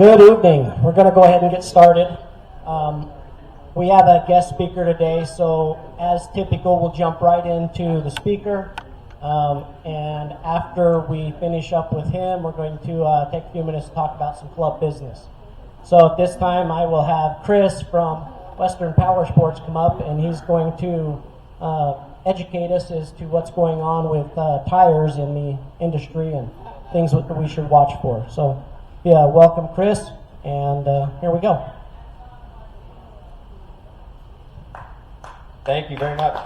Good evening. We're going to go ahead and get started. We have a guest speaker today, so as typical, we'll jump right into the speaker. And after we finish up with him, we're going to take a few minutes to talk about some club business. So at this time, I will have Chris from Western Power Sports come up, and he's going to educate us as to what's going on with tires in the industry and things that we should watch for. So, yeah, welcome, Chris, and here we go. Thank you very much.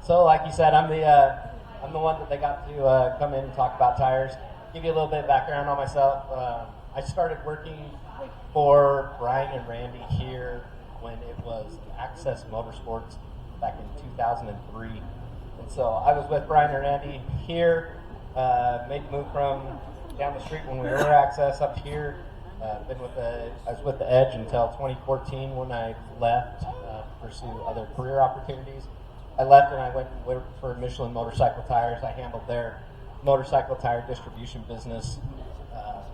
So, like you said, I'm the one that they got to come in and talk about tires. Give you a little bit of background on myself. I started working for Brian and Randy here when it was Access Motorsports back in 2003. And so I was with Brian and Randy here, made the move from down the street when we were Access up here. I was with the Edge until 2014 when I left to pursue other career opportunities. I left and I went and worked for Michelin Motorcycle Tires. I handled their motorcycle tire distribution business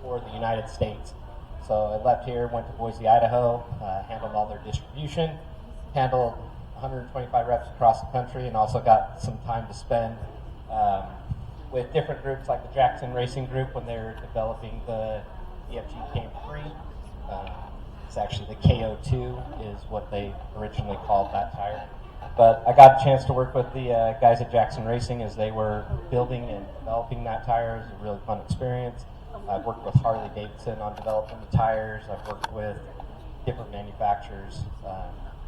for the United States. So I left here, went to Boise, Idaho, handled all their distribution, handled 125 reps across the country, and also got some time to spend with different groups like the Jackson Racing Group when they were developing the EFG KM3. It's actually the KO2 is what they originally called that tire. But I got a chance to work with the guys at Jackson Racing as they were building and developing that tire. It was a really fun experience. I've worked with Harley Davidson on developing the tires. I've worked with different manufacturers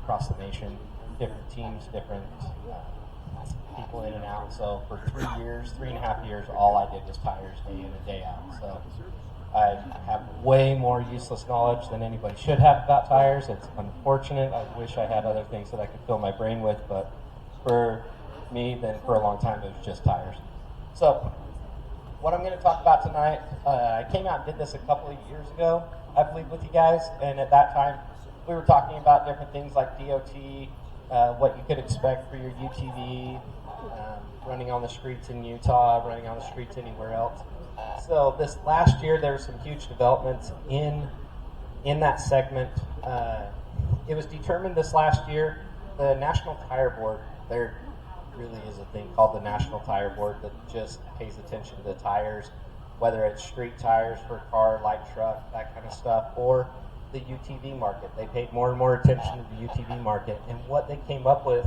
across the nation, different teams, different people in and out. So for 3.5 years, all I did was tires day in and day out. So I have way more useless knowledge than anybody should have about tires. It's unfortunate. I wish I had other things that I could fill my brain with, but for me, then for a long time, it was just tires. So what I'm going to talk about tonight, I came out and did this a couple of years ago, I believe, with you guys, and at that time, we were talking about different things like DOT, what you could expect for your UTV, running on the streets in Utah, running on the streets anywhere else. So this last year, there were some huge developments in that segment. It was determined this last year, the National Tire Board, there really is a thing called the National Tire Board that just pays attention to tires, whether it's street tires for car, light truck, that kind of stuff, or the UTV market. They paid more and more attention to the UTV market, and what they came up with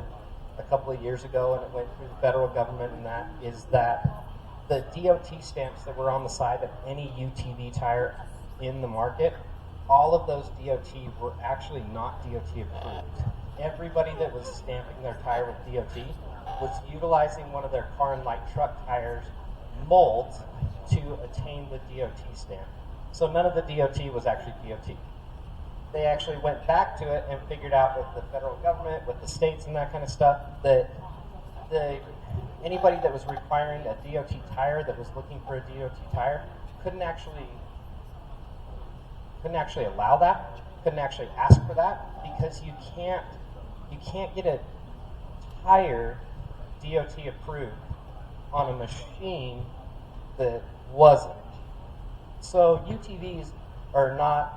a couple of years ago, and it went through the federal government, and that is that the DOT stamps that were on the side of any UTV tire in the market, all of those DOT were actually not DOT approved. Everybody that was stamping their tire with DOT was utilizing one of their car and light truck tires molds to attain the DOT stamp. So none of the DOT was actually DOT. They actually went back to it and figured out with the federal government, with the states and that kind of stuff, that anybody that was requiring a DOT tire that was looking for a DOT tire couldn't actually allow that, couldn't actually ask for that, because you can't get a tire DOT approved on a machine that wasn't. So UTVs are not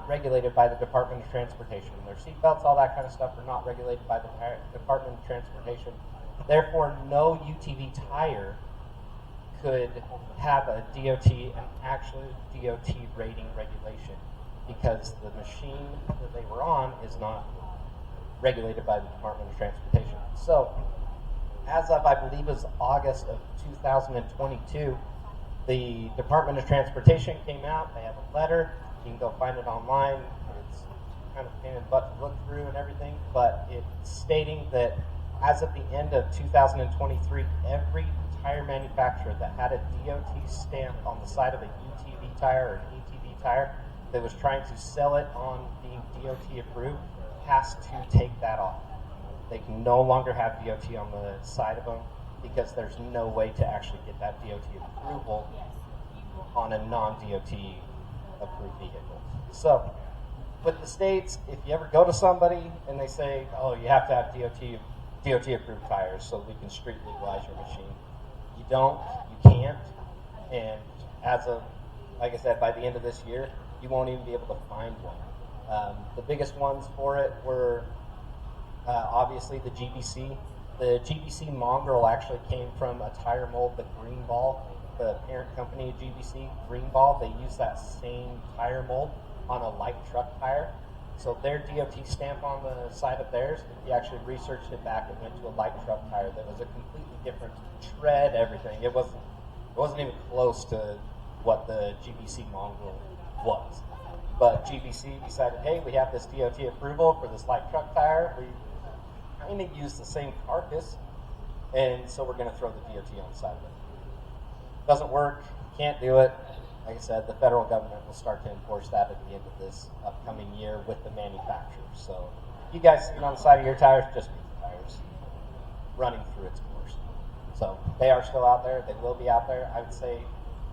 regulated by the Department of Transportation. Their seatbelts, all that kind of stuff, are not regulated by the Department of Transportation. Therefore, no UTV tire could have a DOT, an actual DOT rating regulation, because the machine that they were on is not regulated by the Department of Transportation. So, as of, I believe, is August of 2022, the Department of Transportation came out. They have a letter. You can go find it online. It's kind of a pain in the butt to look through and everything, but it's stating that as of the end of 2023, every tire manufacturer that had a DOT stamp on the side of a UTV tire or an ATV tire that was trying to sell it on being DOT approved has to take that off. They can no longer have DOT on the side of them because there's no way to actually get that DOT approval on a non-DOT approved vehicle. So with the states, if you ever go to somebody and they say, oh, you have to have DOT approved tires so we can street legalize your machine, you don't, you can't, and as of, like I said, by the end of this year, you won't even be able to find one. The biggest ones for it were obviously the GBC. The GBC mongrel actually came from a tire mold, the Greenball, the parent company of GBC, Greenball. They use that same tire mold on a light truck tire. So their DOT stamp on the side of theirs, if you actually researched it back, it went to a light truck tire that was a completely different tread, everything. It wasn't even close to what the GBC mongrel was. But GBC decided, hey, we have this DOT approval for this light truck tire. We kind of use the same carcass, and so we're going to throw the DOT on the side of it. Doesn't work, can't do it. Like I said, the federal government will start to enforce that at the end of this upcoming year with the manufacturers. So you guys sitting on the side of your tires, just be the tires running through its course. So they are still out there. They will be out there. I would say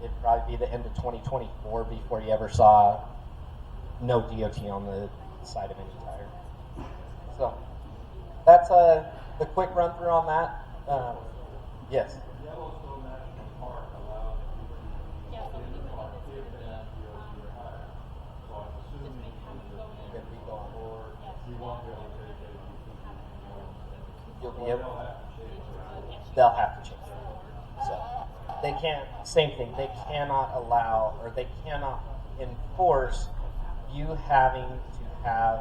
it'd probably be the end of 2024 before you ever saw no DOT on the side of any tire. So that's the quick run through on that. Yes. Yellowstone National Park allows you to in the park if and your tire. So I'm assuming If we go on board, you won't be able to take it. you'll be They'll able. have to change it. They'll have to change it. So they can't. Same thing. They cannot allow, or they cannot enforce you having to have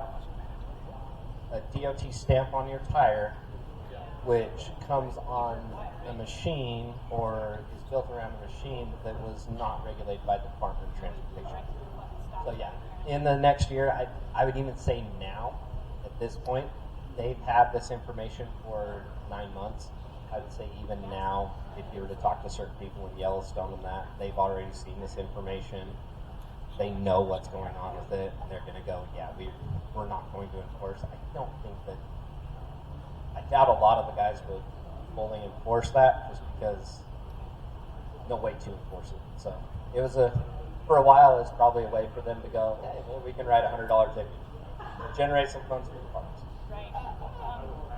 a DOT stamp on your tire, which comes on a machine or is built around a machine that was not regulated by the Department of Transportation. So yeah, in the next year, I would even say now, at this point, they've had this information for 9 months. I would say even now, if you were to talk to certain people in Yellowstone and that, they've already seen this information. They know what's going on with it. They're going to go, yeah, we're not going to enforce. I doubt a lot of the guys would fully enforce that just because no way to enforce it. So it was for a while, it's probably a way for them to go, hey, well, we can write $100 ticket, generate some funds for the parks.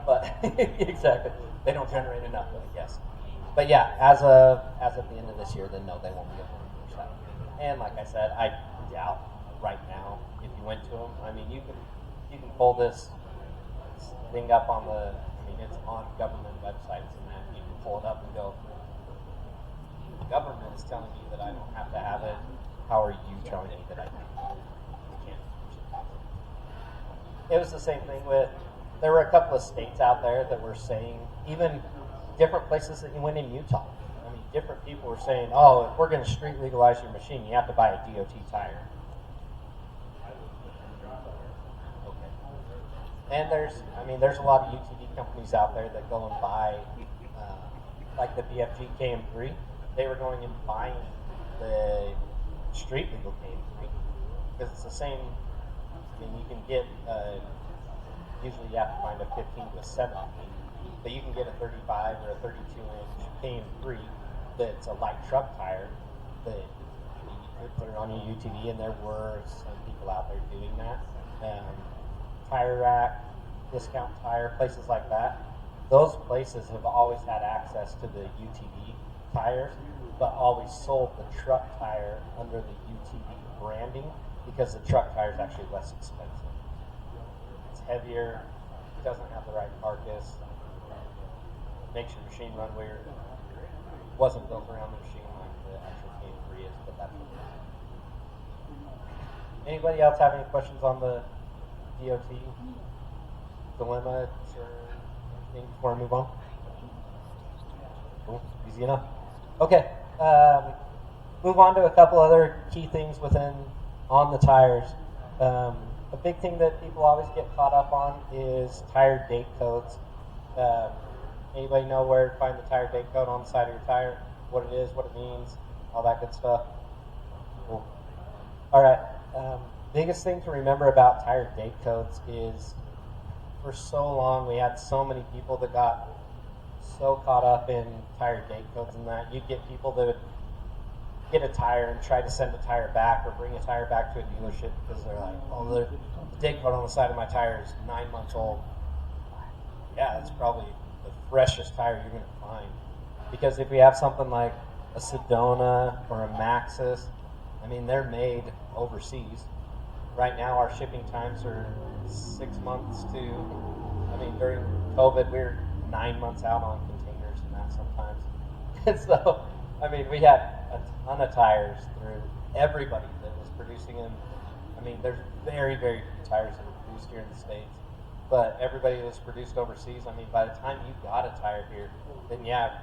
But exactly, they don't generate enough, I guess. But yeah, as of the end of this year, then no, they won't be able to enforce that. And like I said, I doubt right now if you went to them. I mean, you can pull this thing up on it's on government websites and that you can pull it up and go, the government is telling me that I don't have to have it. How are you telling me that I can? You can't. It was the same thing with, there were a couple of states out there that were saying, even different places that you went in Utah. I mean, different people were saying, oh, if we're going to street legalize your machine, you have to buy a DOT tire. Okay. And there's a lot of UTV companies out there that go and buy, like the BFG KM3. They were going and buying the street legal KM3 because it's the same. I mean, you can get, usually you have to find a 15 to a 17, but you can get a 35 or a 32-inch KM3 that's a light truck tire that you could put it on your UTV, and there were some people out there doing that. Tire Rack, Discount Tire, places like that. Those places have always had access to the UTV tires, but always sold the truck tire under the UTV branding because the truck tire is actually less expensive. It's heavier, doesn't have the right carcass, makes your machine run weird. Wasn't built around the machine like the actual KM3 is, but that's what it is. Anybody else have any questions on the DOT dilemma or anything before I move on? Cool, easy enough. Okay, move on to a couple other key things on the tires. A big thing that people always get caught up on is tire date codes. Anybody know where to find the tire date code on the side of your tire? What it is, what it means, all that good stuff? Cool. All right. Biggest thing to remember about tire date codes is for so long we had so many people that got so caught up in tire date codes and that. You'd get people that would get a tire and try to send a tire back or bring a tire back to a dealership because they're like, oh, the date code on the side of my tire is 9 months old. Yeah, it's probably the freshest tire you're going to find. Because if we have something like a Sedona or a Maxxis, I mean, they're made overseas. Right now, our shipping times are 6 months to, I mean, during COVID, we were 9 months out on containers and that sometimes. And so, I mean, we had a ton of tires through everybody that was producing them. I mean, there's very, very few tires that are produced here in the States. But everybody that was produced overseas, I mean, by the time you got a tire here, then yeah,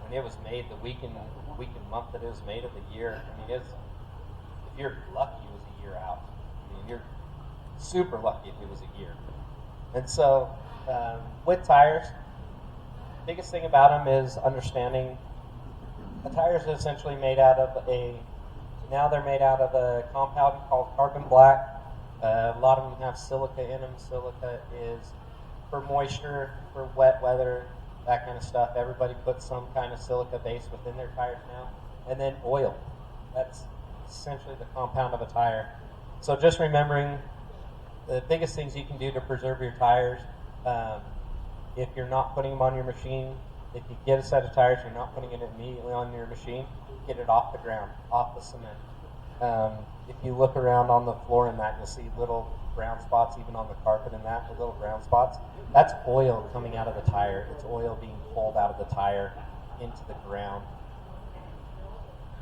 when it was made, the week and month that it was made of the year, I mean, if you're lucky, it was a year out. I mean, you're super lucky if it was a year. And so, with tires, biggest thing about them is understanding a tire is essentially made out of they're made out of a compound called carbon black. A lot of them have silica in them. Silica is for moisture, for wet weather, that kind of stuff. Everybody puts some kind of silica base within their tires now. And then oil. That's essentially the compound of a tire. So just remembering the biggest things you can do to preserve your tires, if you're not putting them on your machine, if you get a set of tires, you're not putting it immediately on your machine, get it off the ground, off the cement. If you look around on the floor in that, you'll see little brown spots, even on the carpet and that, the little brown spots. That's oil coming out of the tire. It's oil being pulled out of the tire into the ground.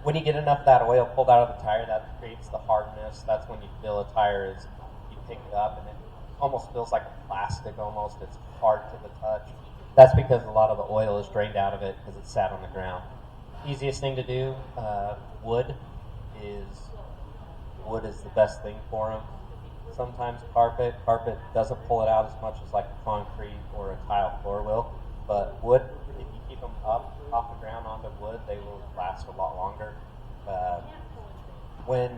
When you get enough of that oil pulled out of the tire, that creates the hardness. That's when you feel a tire is, you pick it up and it almost feels like a plastic almost. It's hard to the touch. That's because a lot of the oil is drained out of it because it's sat on the ground. Easiest thing to do, wood is the best thing for them. Sometimes carpet doesn't pull it out as much as like a concrete or a tile floor will, but wood, if you keep them up off the ground onto wood, they will last a lot longer. When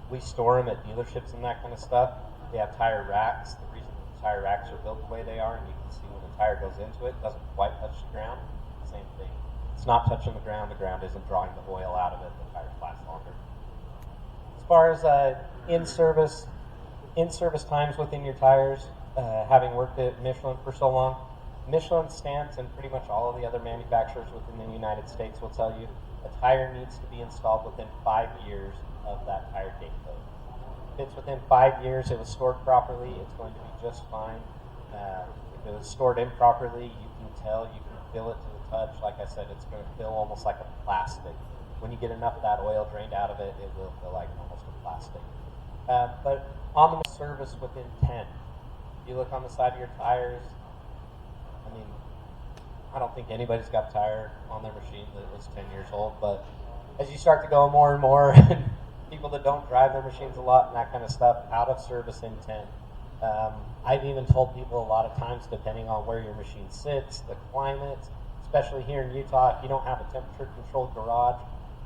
we store them at dealerships and that kind of stuff, they have tire racks. The reason the tire racks are built the way they are, and you can see when the tire goes into it, it doesn't quite touch the ground. Same thing. It's not touching the ground isn't drawing the oil out of it, the tires last longer. As far as in-service times within your tires, having worked at Michelin for so long, Michelin stance and pretty much all of the other manufacturers within the United States will tell you a tire needs to be installed within 5 years of that tire date code. If it's within 5 years, it was stored properly, it's going to be just fine. If it was stored improperly, you can tell, you can feel it to the touch. Like I said, it's going to feel almost like a plastic. When you get enough of that oil drained out of it, it will feel like almost a plastic. But on the service within 10, if you look on the side of your tires, I mean, I don't think anybody's got a tire on their machine that was 10 years old, but as you start to go more and more, people that don't drive their machines a lot and that kind of stuff, out of service in 10. I've even told people a lot of times, depending on where your machine sits, the climate, especially here in Utah, if you don't have a temperature-controlled garage,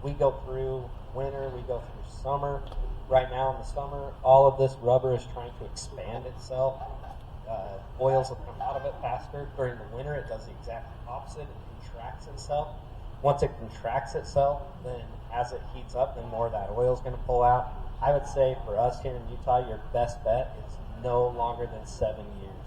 we go through winter, we go through summer. Right now in the summer, all of this rubber is trying to expand itself. Oils will come out of it faster. During the winter, it does the exact opposite. It contracts itself. Once it contracts itself, then as it heats up, then more of that oil is going to pull out. I would say for us here in Utah, your best bet is no longer than 7 years.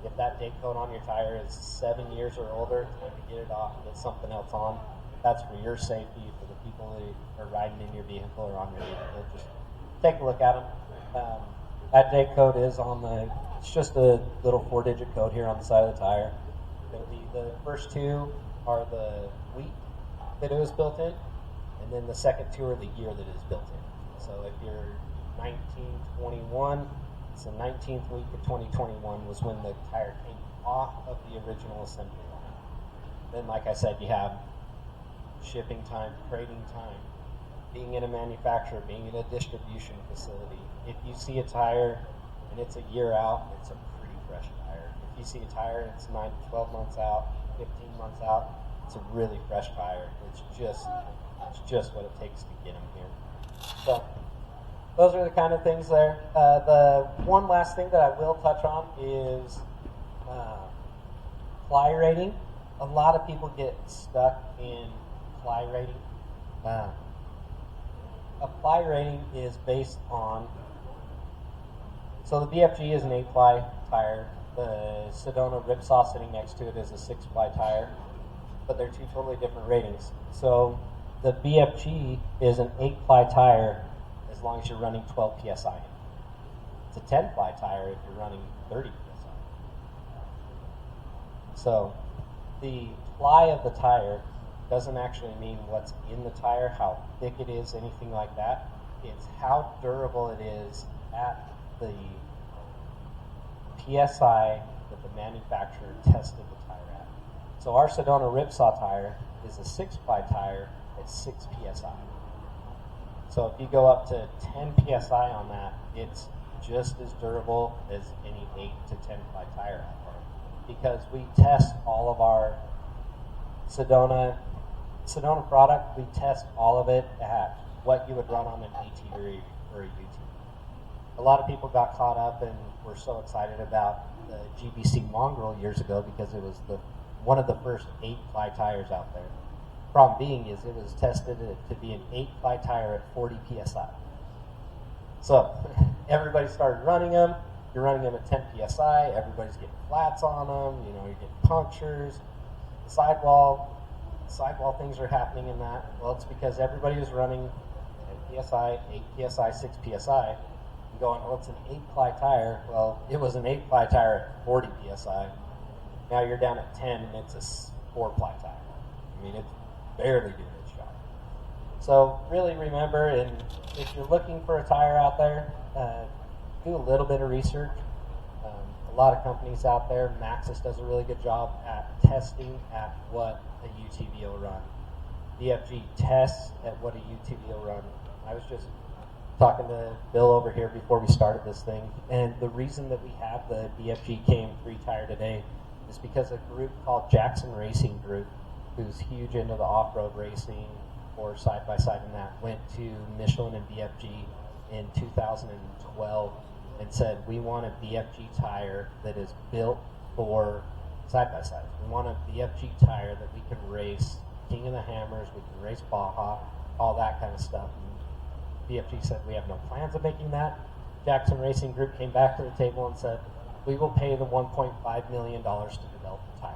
If that date code on your tire is 7 years or older, it's time to get it off and get something else on. That's for your safety, for the people that are riding in your vehicle or on your vehicle. Just take a look at them. That date code is on it's just a little 4-digit code here on the side of the tire. It'll be the first two are the week that it was built in, and then the second two are the year that it is built in. So if you're 1921, it's the 19th week of 2021 was when the tire came off of the original assembly line. Then, like I said, you have shipping time, trading time, being in a manufacturer, being in a distribution facility. If you see a tire and it's a year out, it's a pretty fresh tire. If you see a tire and it's 9 to 12 months out, 15 months out, it's a really fresh tire. It's just what it takes to get them here. So those are the kind of things there. The one last thing that I will touch on is ply rating. A lot of people get stuck in ply rating. A ply rating is based on, so the BFG is an 8-ply tire. The Sedona Ripsaw sitting next to it is a 6-ply tire. but they're two totally different ratings. So the BFG is an 8-ply tire as long as you're running 12 PSI. It's a 10-ply tire if you're running 30 PSI. So the ply of the tire doesn't actually mean what's in the tire, how thick it is, anything like that. It's how durable it is at the PSI that the manufacturer tested the tire at. So our Sedona Ripsaw tire is a 6-ply tire at 6 PSI. So if you go up to 10 PSI on that, it's just as durable as any 8 to 10-ply tire out there. Because we test all of our Sedona product, we test all of it at what you would run on an AT or a UT. A lot of people got caught up and were so excited about the GBC Mongrel years ago because it was one of the first 8-ply tires out there. Problem being is it was tested to be an 8-ply tire at 40 PSI. So everybody started running them. You're running them at 10 PSI. Everybody's getting flats on them. You know, you're getting punctures. The sidewall things are happening in that. Well, it's because everybody was running 10 PSI, 8 PSI, 6 PSI, and going, well, it's an 8-ply tire. Well, it was an 8-ply tire at 40 PSI. Now you're down at 10 and it's a 4-ply tire. I mean, it's barely doing its job. So really remember, and if you're looking for a tire out there, do a little bit of research. A lot of companies out there, Maxxis does a really good job at testing at what a UTV will run. BFG tests at what a UTV will run. I was just talking to Bill over here before we started this thing, and the reason that we have the BFG KM3 tire today is because a group called Jackson Racing Group, who's huge into the off-road racing or side-by-side and that, went to Michelin and BFG in 2012 and said, we want a BFG tire that is built for side-by-sides. We want a BFG tire that we can race King of the Hammers, we can race Baja, all that kind of stuff. And BFG said, we have no plans of making that. Jackson Racing Group came back to the table and said, we will pay the $1.5 million to develop the tire.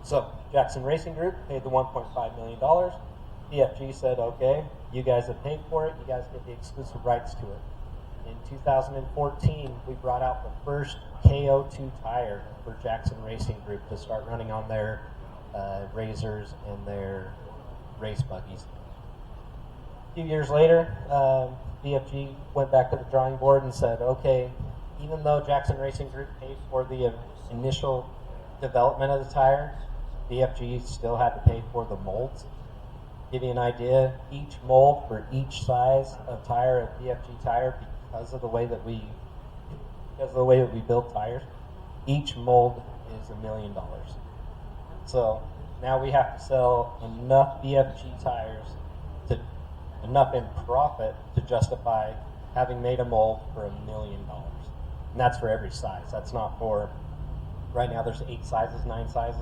So Jackson Racing Group paid the $1.5 million. BFG said, okay, you guys have paid for it, you guys get the exclusive rights to it. In 2014, we brought out the first KO2 tire for Jackson Racing Group to start running on their Razors and their race buggies. A few years later, BFG went back to the drawing board and said, okay, even though Jackson Racing Group paid for the initial development of the tire, BFG still had to pay for the molds. Give you an idea, each mold for each size of tire at BFG Tire, because of the way that we build tires, each mold is $1 million. So now we have to sell enough BFG tires enough in profit to justify having made a mold for $1 million. And that's for every size. That's not for, right now there's 9 sizes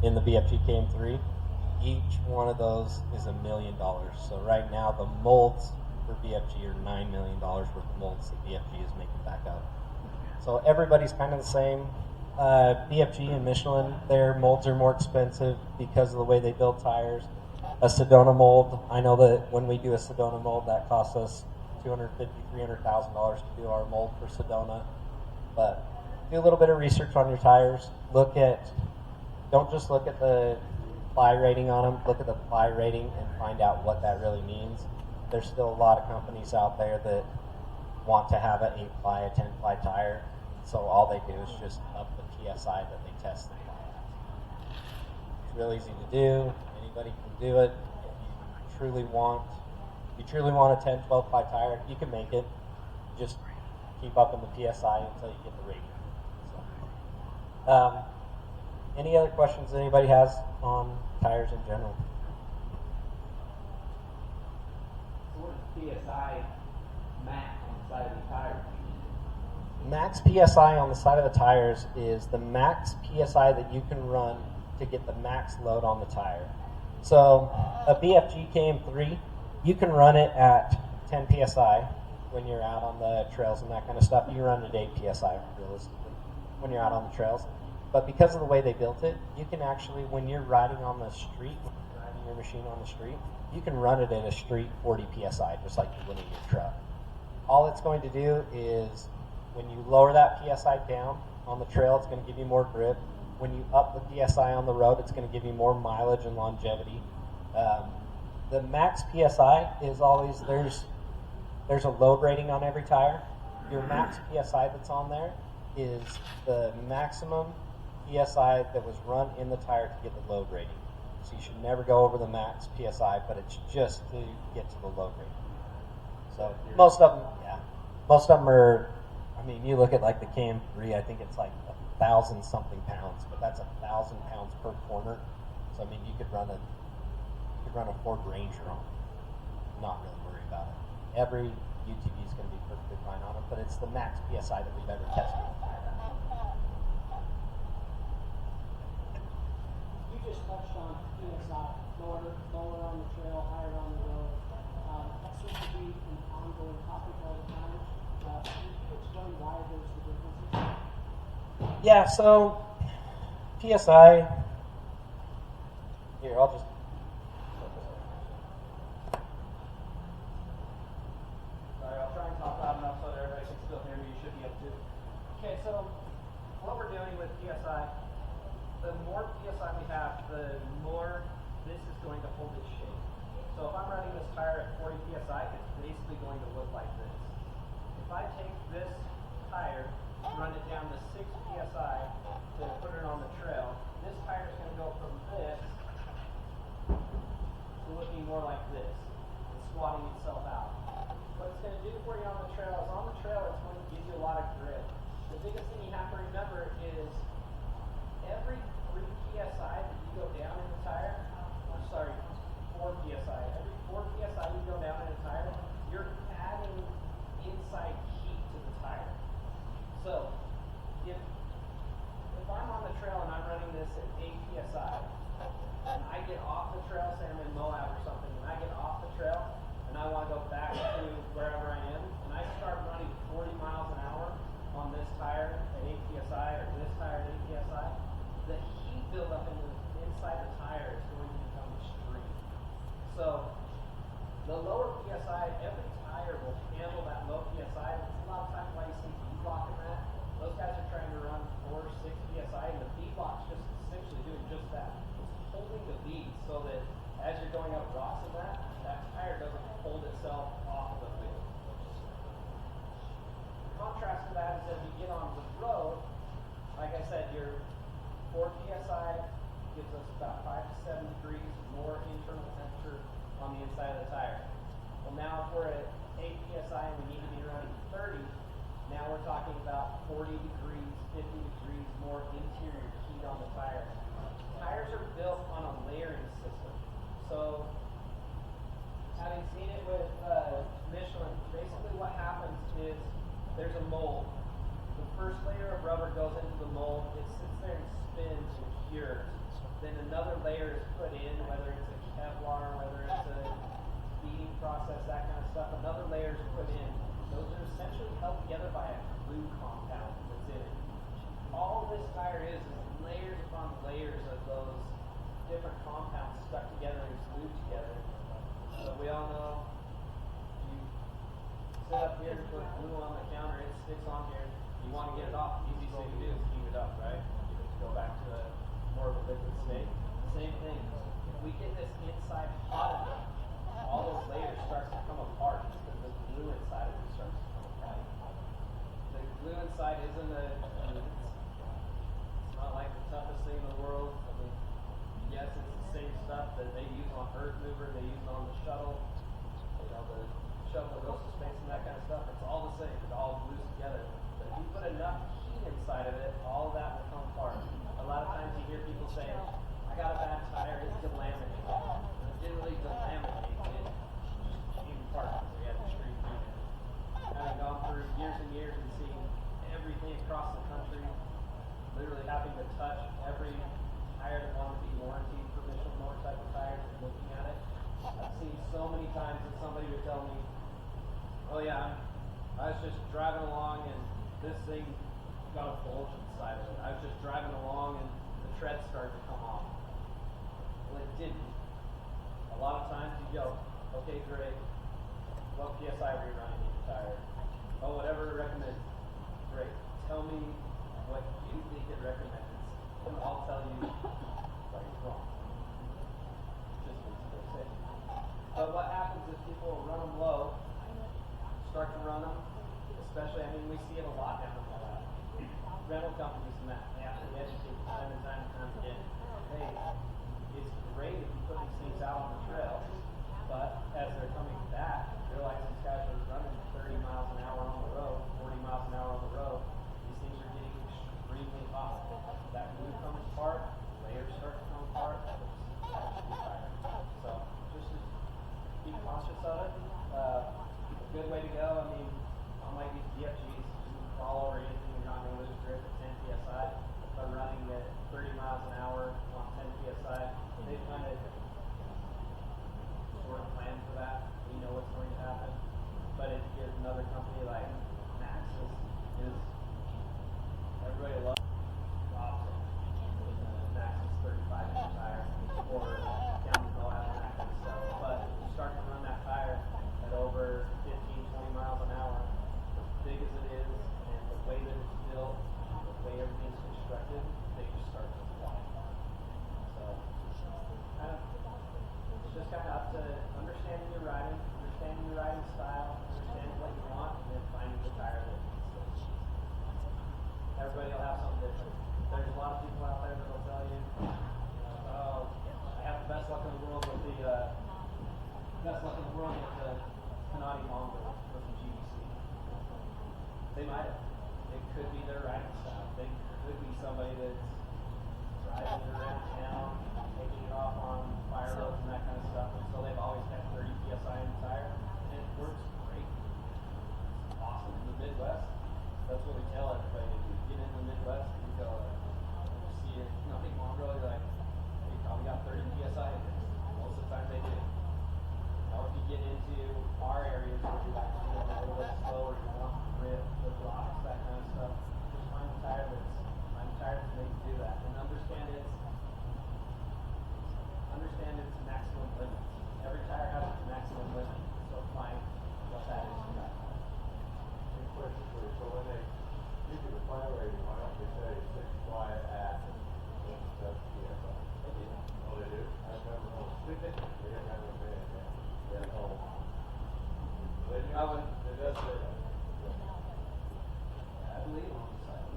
in the BFG KM3. Each one of those is $1 million. So right now the molds for BFG are $9 million worth of molds that BFG is making back up. So everybody's kind of the same. BFG and Michelin, their molds are more expensive because of the way they build tires. A Sedona mold, I know that when we do a Sedona mold, that costs us $250,000, $300,000 to do our mold for Sedona. But do a little bit of research on your tires. Don't just look at the ply rating on them. Look at the ply rating and find out what that really means. There's still a lot of companies out there that want to have an 8-ply, a 10-ply tire. So all they do is just up the PSI that they test the ply at. It's real easy to do. Anybody can do it. If you truly want a 10, 12-ply tire, you can make it. Just keep up in the PSI until you get the rating. So, any other questions that anybody has on tires in general? So what is PSI max on the side of the tire? Max PSI on the side of the tires is the max PSI that you can run to get the max load on the tire. So a BFG KM3, you can run it at 10 PSI when you're out on the trails and that kind of stuff. You run it at 8 PSI realistically when you're out on the trails. But because of the way they built it, you can actually, when you're riding on the street, when you're driving your machine on the street, you can run it at a street 40 psi, just like you would in your truck. All it's going to do is, when you lower that psi down on the trail, it's going to give you more grip. When you up the psi on the road, it's going to give you more mileage and longevity. The max psi is always, there's a load rating on every tire. Your max psi that's on there is the maximum psi that was run in the tire to get the load rating. So you should never go over the max psi, but it's just to get to the load rating. So most of them are, I mean, you look at like the KM3, I think it's like 1,000 something pounds, but that's 1,000 pounds per corner. So I mean, you could run a Ford Ranger on it, not really worry about it. Every UTV is going to be perfectly fine on it, but it's the max psi that we've ever tested. You just touched on PSI, lower on the trail, higher on the road. That seems to be an ongoing topic all the time. Can you explain why there's the differences? Yeah, so PSI, here, I'll just. Sorry, I'll try and talk loud enough so that everybody can still hear me. You should be able to. Okay, so what we're doing with PSI, the more PSI we have, the more this is going to hold its shape. So if I'm running this tire at 40 PSI, it's basically going to look like this. If I take this tire, run it down to 6 PSI to put it on the trail, this tire is going to go from this to looking more like this, and squatting itself out. What it's going to do for you on the trail is, on the trail, it's going to give you a lot of grip. The biggest thing you have to remember is every 3 PSI that you go down in the tire, 4 PSI, every 4 PSI you go down in a tire, you're adding inside heat to the tire. So, if I'm on the trail and I'm running this at 8 PSI, and I get off the trail, say I'm in Moab or something, and I get off the trail, and I want to go back to wherever I am, and I start running 40 miles an hour on this tire at 8 PSI, or this tire at 8 PSI, the heat buildup inside the tire is going to become extreme. So, the lower PSI, every tire will handle that low PSI. It's a lot of times why you see V-block in that. Those guys are trying to run 4 or 6 PSI, and the V-block's just essentially doing just that. It's holding the bead so that as you're going up rocks in that tire doesn't hold itself off of the wheel. The contrast to that is as you get on the road, like I said, your 4 PSI gives us about 5 to 7 degrees more internal temperature on the inside of the tire. Well, now if we're at 8 PSI and we need to be running 30, now we're talking about 40 degrees, 50 degrees more interior heat on the tire. Tires are built on a layering system. So, having seen it with Michelin, basically what happens is there's a mold. The first layer of rubber goes into the mold, it sits there and spins and cures. Then another layer is put in, whether it's a Kevlar, whether it's a beading process, that kind of stuff. Another layer is put in. Those are essentially held together by a glue compound that's in it. All this tire is layers upon layers of those different compounds stuck together and glued together. So we all know you sit up here and put glue on the counter, it sticks on here. You want to get it off. Easy thing to do is heat it up, right? Go back to more of a liquid state. Same thing. If we get this inside hot enough, all those layers start to come apart because the glue inside of it starts to come apart. The glue inside isn't it's not like the toughest thing in the world. I mean, yes, it's the same stuff that they use on Earth Mover, they use on the shuttle, the shuttle that goes to space and that kind of stuff. It's all the same. It all glues together. But if you put enough heat inside of it, all of that will come apart. A lot of times you hear people saying, I got a bad tire, it's delaminated. It didn't really delaminate, it came apart because we had the street through it. Having gone through years and years and seeing everything across the country, literally having to touch every tire that wanted to be warranted for Michelin type of tires and looking at it, I've seen so many times that somebody would tell me, oh yeah, I was just driving along and this thing got a bulge inside side of it. I was just driving along and the tread started to come off. Well, it didn't. A lot of times you go, okay, great. What PSI were you running in your tire? Oh, whatever it recommends. Great. Tell me what you think it recommends, and I'll tell you why you're wrong. Just what they say. But what happens is people run them low, start to run them, especially, I mean, we see it a lot down in the lab. Rental companies and that, they have to educate time and time again. Hey, it's great if you put these things out on the trail, but as they're coming back, realize these guys are running 30 miles an hour on the road, 40 miles an hour on the road. These things are getting extremely hot. That glue comes apart, layers start to come apart, it's actually tiring. So just be cautious of it. A good way to go, I mean, on like these DFGs, you fall over anything, you're not going to lose grip at 10 psi. But running at 30 miles an hour on 10 psi, they kind of sort of plan for that. We know what's going to happen. But if you get another company like Maxxis, is everybody loves Robson, Maxxis 35-inch tire, or County Moab and that kind of stuff. But if you start to run that tire at over 15, 20 miles an hour, as big as it is, and the way that it's built, the way everything's constructed, they just start to fly. So, it's just kind of up to understanding your riding style, understanding what you want, and then finding the tire that fits. Everybody will have something different. There's a lot of people out there that will tell you, oh, I have the best luck in the world with the Canadian Mongo with the GBC. They might have. It could be their riding style. They could be somebody that's driving it around town, taking it off on fire roads and that kind of stuff. And so they've always had 30 psi in the tire, and it works great. It's awesome. In the Midwest, that's what we tell everybody to do. Get in the Midwest and you go, you see it, Canadian Mongo, you're like, they probably got 30 psi in it. Most of the time they do. Now, if you get into our areas where you like to go a little bit slower, you want to grip, the rocks, that kind of stuff, just find a tire that's made to do that. And understand its maximum limits. Every tire has its maximum limit, so find what that is for that tire. Good question for you. So when they give you the fire rating, why don't they say 6 fly at 7 psi? They do. Oh, they do? I've never known. They didn't have a van, yeah. Yeah, oh. They do? I would- It does say that. I believe on the side.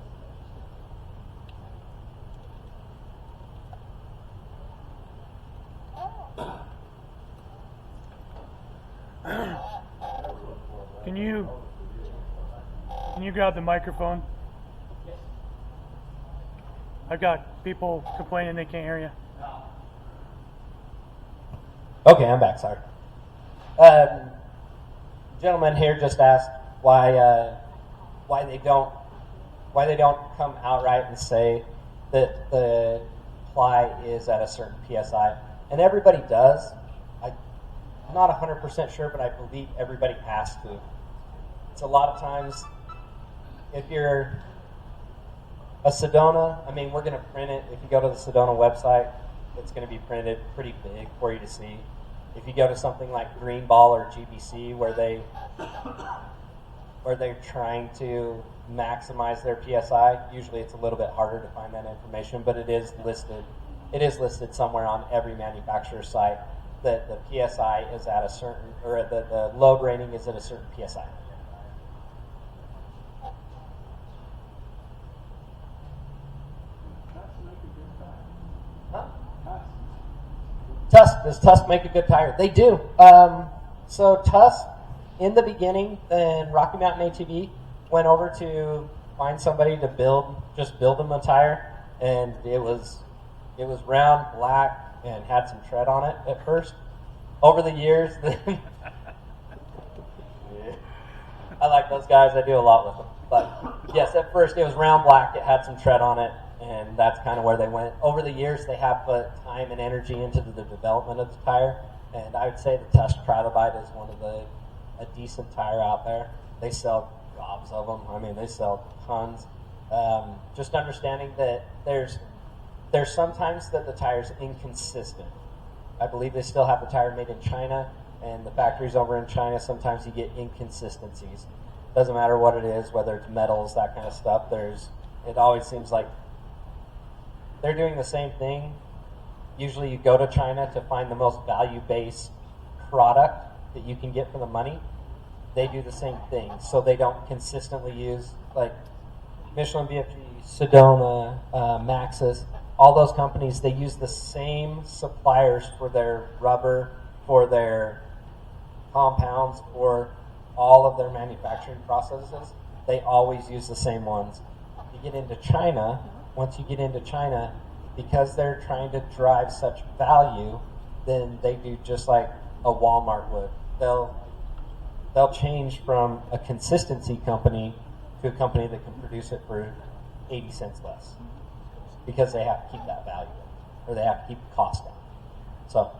Can you grab the microphone? Yes. I've got people complaining they can't hear you. Okay, I'm back. Sorry. Gentleman here just asked why they don't come outright and say that the ply is at a certain psi, and everybody does. I'm not 100% sure, but I believe everybody has to. It's a lot of times, if you're a Sedona, I mean, we're going to print it. If you go to the Sedona website, it's going to be printed pretty big for you to see. If you go to something like Green Ball or GBC, where they're trying to maximize their PSI, usually it's a little bit harder to find that information, but it is listed. It is listed somewhere on every manufacturer's site that the PSI is at a certain, or the load rating is at a certain PSI. Huh? Does Tusk make a good tire? They do. So Tusk, in the beginning, then Rocky Mountain ATV went over to find somebody to build them a tire, and it was round, black, and had some tread on it at first. Over the years, I like those guys. I do a lot with them. But yes, at first it was round, black. It had some tread on it, and that's kind of where they went. Over the years, they have put time and energy into the development of the tire, and I would say the Tusk Trilobite is a decent tire out there. They sell gobs of them. I mean, they sell tons. Just understanding that there's sometimes that the tire's inconsistent. I believe they still have the tire made in China, and the factories over in China, sometimes you get inconsistencies. Doesn't matter what it is, whether it's metals, that kind of stuff. It always seems like they're doing the same thing. Usually you go to China to find the most value-based product that you can get for the money. They do the same thing, so they don't consistently use, like Michelin, BFG, Sedona, Maxxis, all those companies, they use the same suppliers for their rubber, for their compounds, for all of their manufacturing processes. They always use the same ones. You get into China, once you get into China, because they're trying to drive such value, then they do just like a Walmart would. They'll change from a consistency company to a company that can produce it for 80 cents less, because they have to keep that value, or they have to keep the cost down. So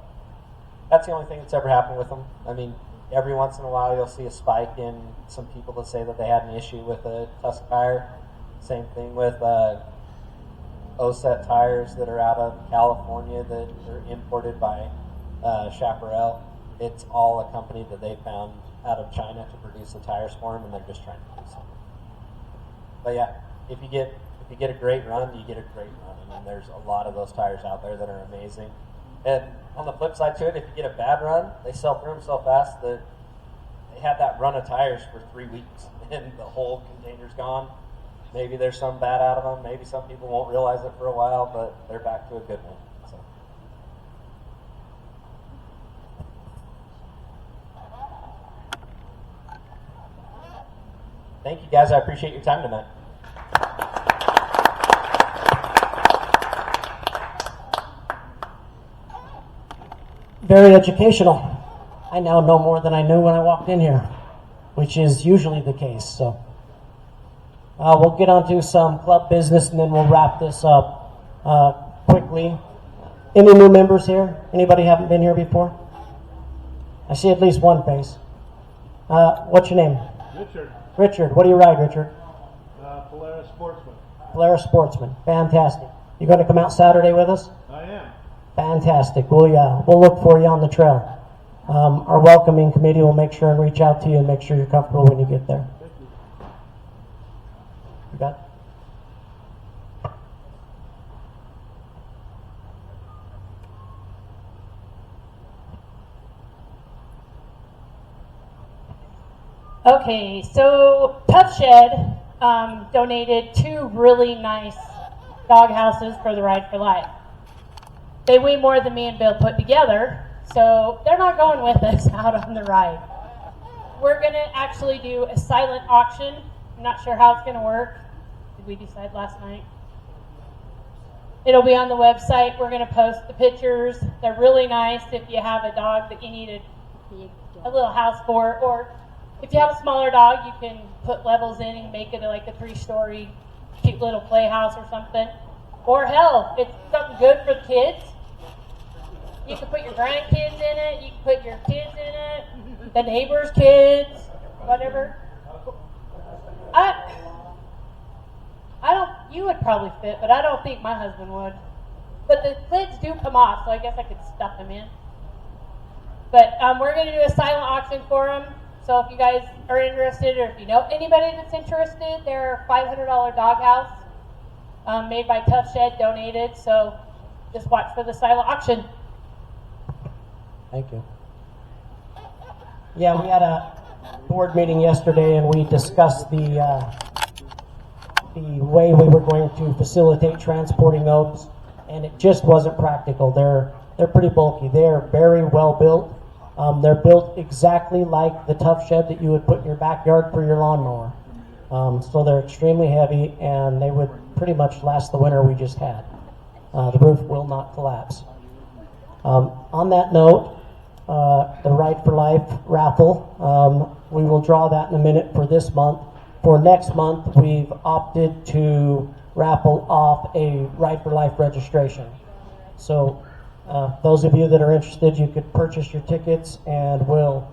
that's the only thing that's ever happened with them. I mean, every once in a while you'll see a spike in some people that say that they had an issue with a Tusk tire. Same thing with OSET tires that are out of California that are imported by Chaparral. It's all a company that they found out of China to produce the tires for them, and they're just trying to do something. But yeah, if you get a great run, you get a great run. I mean, there's a lot of those tires out there that are amazing. And on the flip side to it, if you get a bad run, they sell through them so fast that they had that run of tires for 3 weeks, and the whole container's gone. Maybe there's some bad out of them. Maybe some people won't realize it for a while, but they're back to a good one. So. Thank you, guys. I appreciate your time tonight. Very educational. I now know more than I knew when I walked in here, which is usually the case. So we'll get on to some club business, and then we'll wrap this up quickly. Any new members here? Anybody haven't been here before? I see at least one face. What's your name? Richard, Richard. What do you ride, Richard? Polaris Sportsman. Polaris Sportsman. Fantastic. You going to come out Saturday with us? I am. Fantastic. We'll look for you on the trail. Our welcoming committee will make sure and reach out to you and make sure you're comfortable when you get there. Thank you. You got it? Okay, so Tough Shed donated 2 really nice dog houses for the Ride for Life. They weigh more than me and Bill put together, so they're not going with us out on the ride. We're going to actually do a silent auction. I'm not sure how it's going to work. Did we decide last night? It'll be on the website. We're going to post the pictures. They're really nice if you have a dog that you need a little house for, or if you have a smaller dog, you can put levels in and make it like a 3-story cute little playhouse or something. Or hell, if it's something good for the kids, you can put your grandkids in it, you can put your kids in it, the neighbor's kids, whatever. You would probably fit, but I don't think my husband would. But the lids do come off, so I guess I could stuff them in. But we're going to do a silent auction for them. So if you guys are interested, or if you know anybody that's interested, they're a $500 doghouse made by Tough Shed, donated. So just watch for the silent auction. Thank you. Yeah, we had a board meeting yesterday, and we discussed the way we were going to facilitate transporting those, and it just wasn't practical. They're pretty bulky. They're very well built. They're built exactly like the Tough Shed that you would put in your backyard for your lawnmower. So they're extremely heavy, and they would pretty much last the winter we just had. The roof will not collapse. On that note, the Ride for Life raffle, we will draw that in a minute for this month. For next month, we've opted to raffle off a Ride for Life registration. So those of you that are interested, you could purchase your tickets, and we'll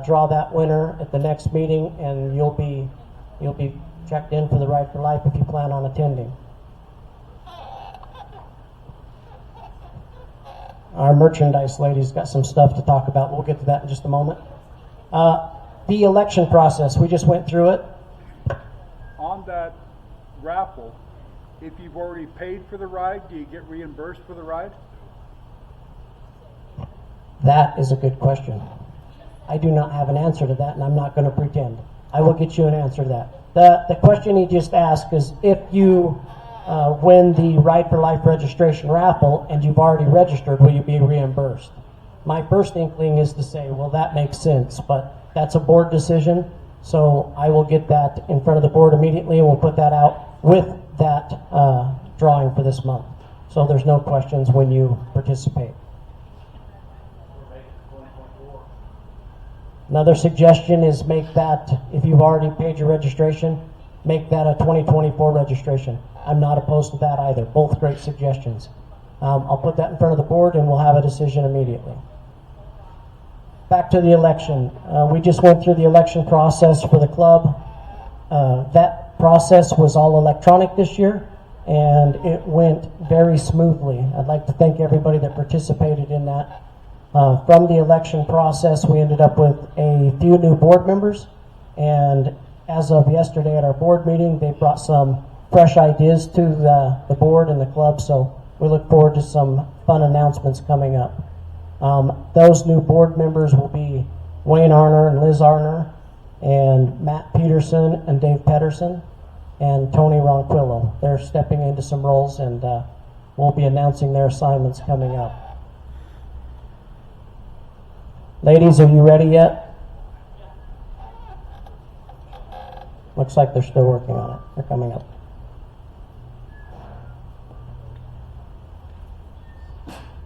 draw that winner at the next meeting, and you'll be checked in for the Ride for Life if you plan on attending. Our merchandise lady's got some stuff to talk about. We'll get to that in just a moment. The election process, we just went through it. On that raffle, if you've already paid for the ride, do you get reimbursed for the ride? That is a good question. I do not have an answer to that, and I'm not going to pretend. I will get you an answer to that. The question he just asked is if you win the Ride for Life registration raffle and you've already registered, will you be reimbursed? My first inkling is to say, well, that makes sense, but that's a board decision, so I will get that in front of the board immediately, and we'll put that out with that drawing for this month. So there's no questions when you participate. Another suggestion is make that, if you've already paid your registration, make that a 2024 registration. I'm not opposed to that either. Both great suggestions. I'll put that in front of the board and we'll have a decision immediately. Back to the election. We just went through the election process for the club. That process was all electronic this year and it went very smoothly. I'd like to thank everybody that participated in that. From the election process, we ended up with a few new board members, and as of yesterday at our board meeting, they brought some fresh ideas to the board and the club, so we look forward to some fun announcements coming up. Those new board members will be Wayne Arner and Liz Arner, and Matt Peterson and Dave Pedersen, and Tony Ronquillo. They're stepping into some roles, and we'll be announcing their assignments coming up. Ladies, are you ready yet? Looks like they're still working on it. They're coming up.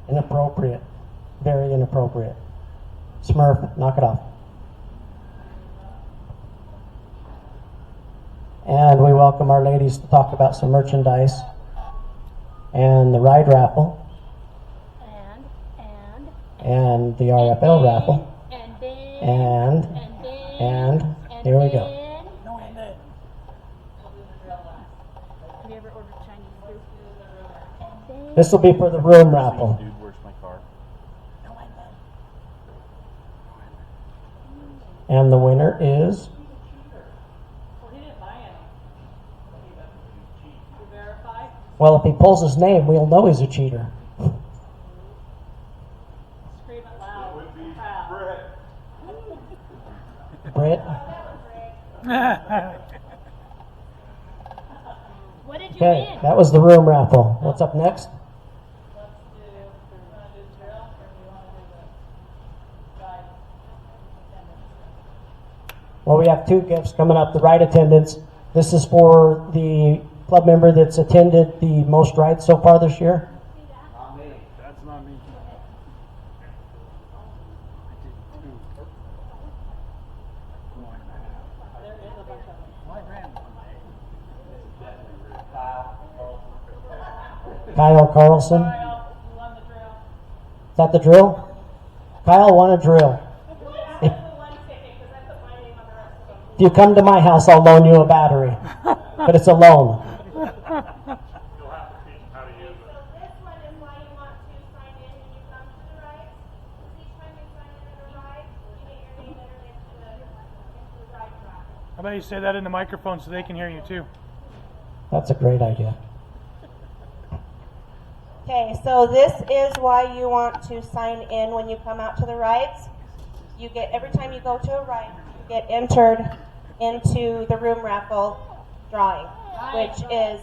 Inappropriate. Very inappropriate. Smurf, knock it off. And we welcome our ladies to talk about some merchandise and the ride raffle. And the RFL raffle. And here we go. Have you ever ordered Chinese food? This will be for the room raffle. Dude, where's my car? And the winner is Well, he didn't buy any. To verify? well, if he pulls his name, we'll know he's a cheater. Scream it loud. Would be Proud. Brett. Britt. What did you Okay, win? that was the room raffle. What's up next? Let's do, you want to do drill or do you want to do the guide? Well, we have two gifts coming up. The ride attendance. This is for the club member that's attended the most rides so far this year. Not me. That's not me. There is a bunch of them. I ran Kyle Carlson. Kyle, you won the drill. Is that the drill? Kyle won a drill. That's the one ticket because I put my name on the rest of them. If you come to my house, I'll loan you a battery. But it's a loan. You'll have to teach them how to use it. So this one is why you want to sign in when you come to the rides. Because each time you sign in at a ride, you get your name entered into the ride track. How about you say that in the microphone so they can hear you too? That's a great idea. Okay, so this is why you want to sign in when you come out to the rides. You get, every time you go to a ride, you get entered into the room raffle drawing, which is,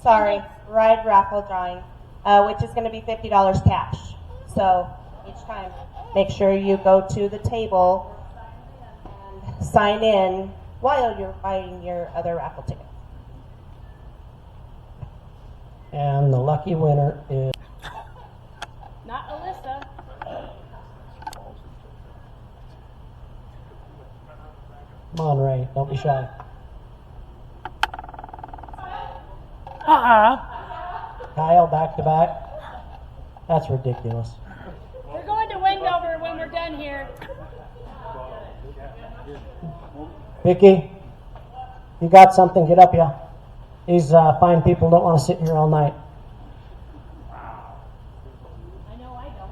sorry, ride raffle drawing, which is going to be $50 cash. So each time, make sure you go to the table and sign in while you're buying your other raffle ticket. And the lucky winner is Not Alyssa. come on, Ray. Don't be shy. Kyle, back to back. That's ridiculous. We're going to Wendover when we're done here. Vicky, You got something, get up, yeah. These fine people don't want to sit here all night. I know I don't.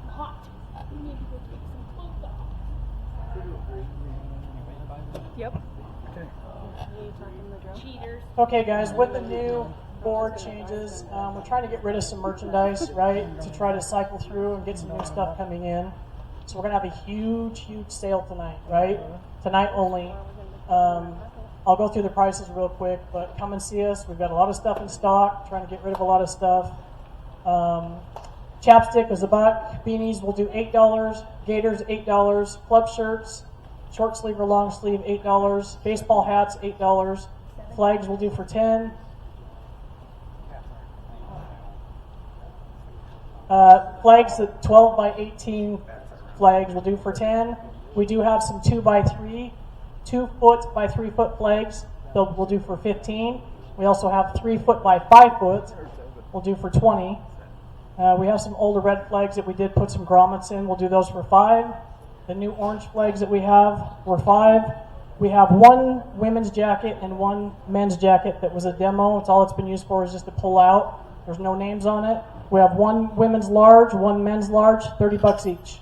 I'm hot. We need to go take some clothes off. Yep. Cheaters. Okay, guys, with the new board changes, we're trying to get rid of some merchandise, right, to try to cycle through and get some new stuff coming in. So we're going to have a huge sale tonight, right? Tonight only. I'll go through the prices real quick, but come and see us. We've got a lot of stuff in stock, trying to get rid of a lot of stuff. Chapstick is $1. Beanies will do $8. Gaiters, $8. Club shirts, short sleeve or long sleeve, $8. Baseball hats, $8. Flags will do for $10. Flags at 12 by 18 flags will do for $10. We do have some 2 by 3, 2 foot by 3 foot flags. We'll do for $15. We also have 3 foot by 5 foot. We'll do for $20. We have some older red flags that we did put some grommets in. We'll do those for $5. The new orange flags that we have were $5. We have 1 women's jacket and 1 men's jacket that was a demo. It's all it's been used for is just to pull out. There's no names on it. We have 1 women's large, 1 men's large, $30 each.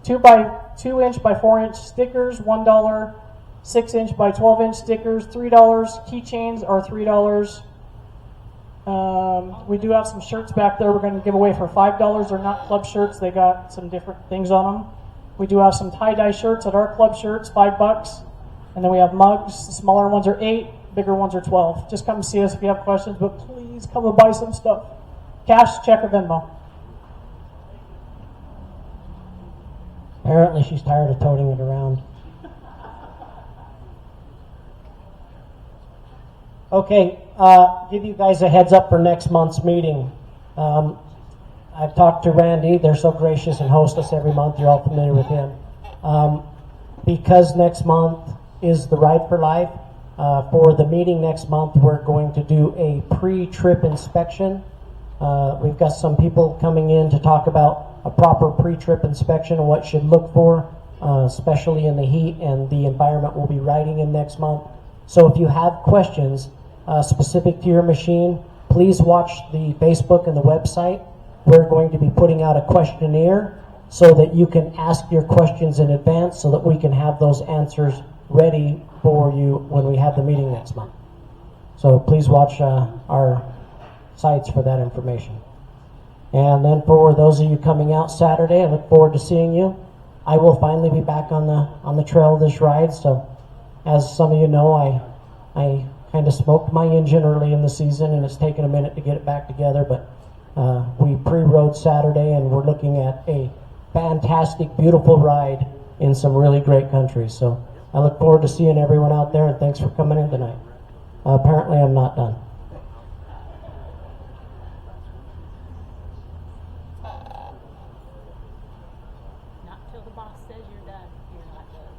2 inch by 4 inch stickers, $1. 6 inch by 12 inch stickers, $3. Keychains are $3. We do have some shirts back there we're going to give away for $5. They're not club shirts. They got some different things on them. We do have some tie-dye shirts at our club shirts, $5. And then we have mugs. The smaller ones are $8. Bigger ones are $12. Just come and see us if you have questions, but please come and buy some stuff. Cash, check, or Venmo. Apparently she's tired of toting it around. Okay, give you guys a heads up for next month's meeting. I've talked to Randy. They're so gracious and host us every month. You're all familiar with him. Because next month is the Ride for Life, for the meeting next month, we're going to do a pre-trip inspection. We've got some people coming in to talk about a proper pre-trip inspection and what should look for, especially in the heat and the environment we'll be riding in next month. So if you have questions specific to your machine, please watch the Facebook and the website. We're going to be putting out a questionnaire so that you can ask your questions in advance so that we can have those answers ready for you when we have the meeting next month. So please watch our sites for that information. And then for those of you coming out Saturday, I look forward to seeing you. I will finally be back on the trail this ride. So as some of you know, I kind of smoked my engine early in the season, and it's taken a minute to get it back together. But we pre-rode Saturday, and we're looking at a fantastic, beautiful ride in some really great country. So I look forward to seeing everyone out there, and thanks for coming in tonight. Apparently I'm not done. Not till the boss says you're done. You're not done.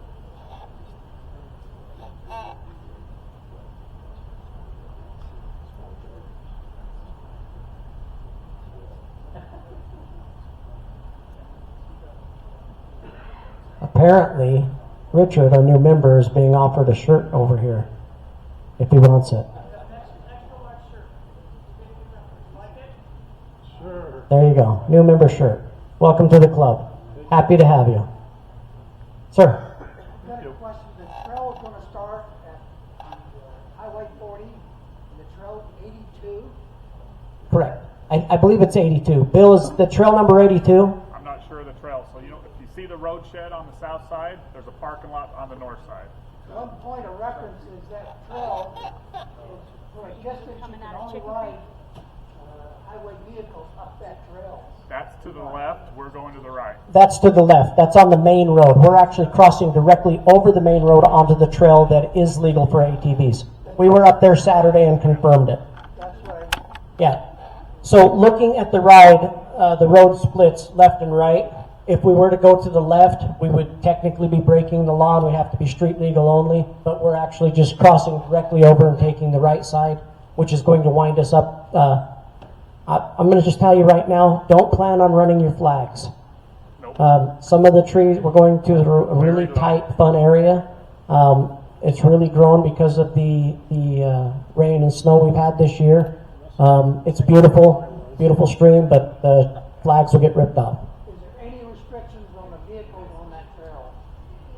Apparently, Richard, our new member, is being offered a shirt over here, if he wants it. Sure. There you go, new member shirt. Welcome to the club. Happy to have you. Sir? I've got a question. The trail is going to start at Highway 40, and the trail 82. Correct. I believe it's 82. Bill, is the trail number 82? I'm not sure of the trail. So, you know, if you see the road shed on the south side, there's a parking lot on the north side. One point of reference is that trail is for a distance you Coming can out of only Chicken ride highway vehicles up that trail. That's to the left. We're going to the right. That's to the left. That's on the main road. We're actually crossing directly over the main road onto the trail that is legal for ATVs. We were up there Saturday and confirmed it. That's right. Yeah. So looking at the ride, the road splits left and right. If we were to go to the left, we would technically be breaking the law and we have to be street legal only, but we're actually just crossing directly over and taking the right side, which is going to wind us up. I'm going to just tell you right now, don't plan on running your flags. Nope. Some of the trees, we're going to a really tight, fun area. It's really grown because of the rain and snow we've had this year. It's beautiful, beautiful stream, but the flags will get ripped off. Is there any restrictions on the vehicles on that trail?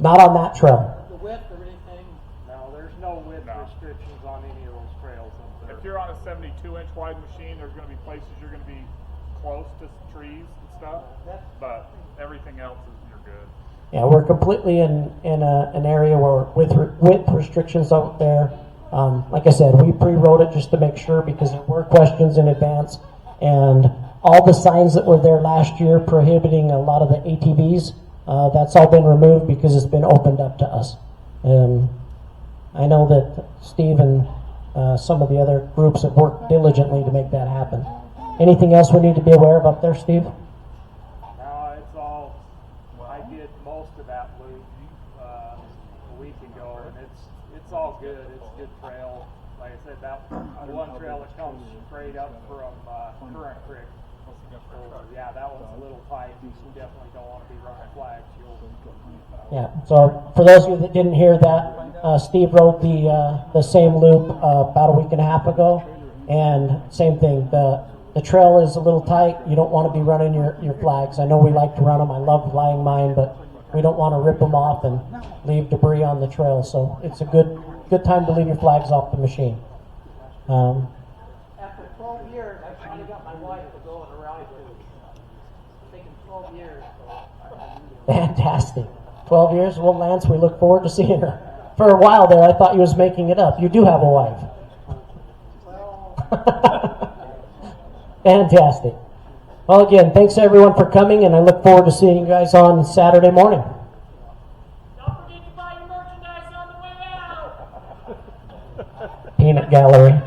Not on that trail. The width or anything? No, there's no width restrictions on any of those trails up there. If you're on a 72-inch wide machine, there's going to be places you're going to be close to trees and stuff, but everything else is you're good. Yeah, we're completely in an area where with width restrictions out there. Like I said, we pre-wrote it just to make sure because there were questions in advance, and all the signs that were there last year prohibiting a lot of the ATVs, that's all been removed because it's been opened up to us. I know that Steve and some of the other groups have worked diligently to make that happen. Anything else we need to be aware of up there, Steve? No, it's all, I did most of that loop a week ago, and it's all good. It's a good trail. Like I said, that one trail that comes straight up from Current Creek. Yeah, that one's a little tight. You definitely don't want to be running flags. Yeah, so for those of you that didn't hear that, Steve rode the same loop about a week and a half ago, and same thing, the trail is a little tight. You don't want to be running your flags. I know we like to run them. I love flying mine, but we don't want to rip them off and leave debris on the trail. So it's a good time to leave your flags off the machine. After 12 years, I finally got my wife to go on a ride with me. It's taken 12 years. Fantastic. 12 years? Well, Lance, we look forward to seeing her. For a while there, I thought you was making it up. You do have a wife. Fantastic. Well, again, thanks everyone for coming, and I look forward to seeing you guys on Saturday morning. Don't forget to buy your merchandise on the way out. Peanut Gallery.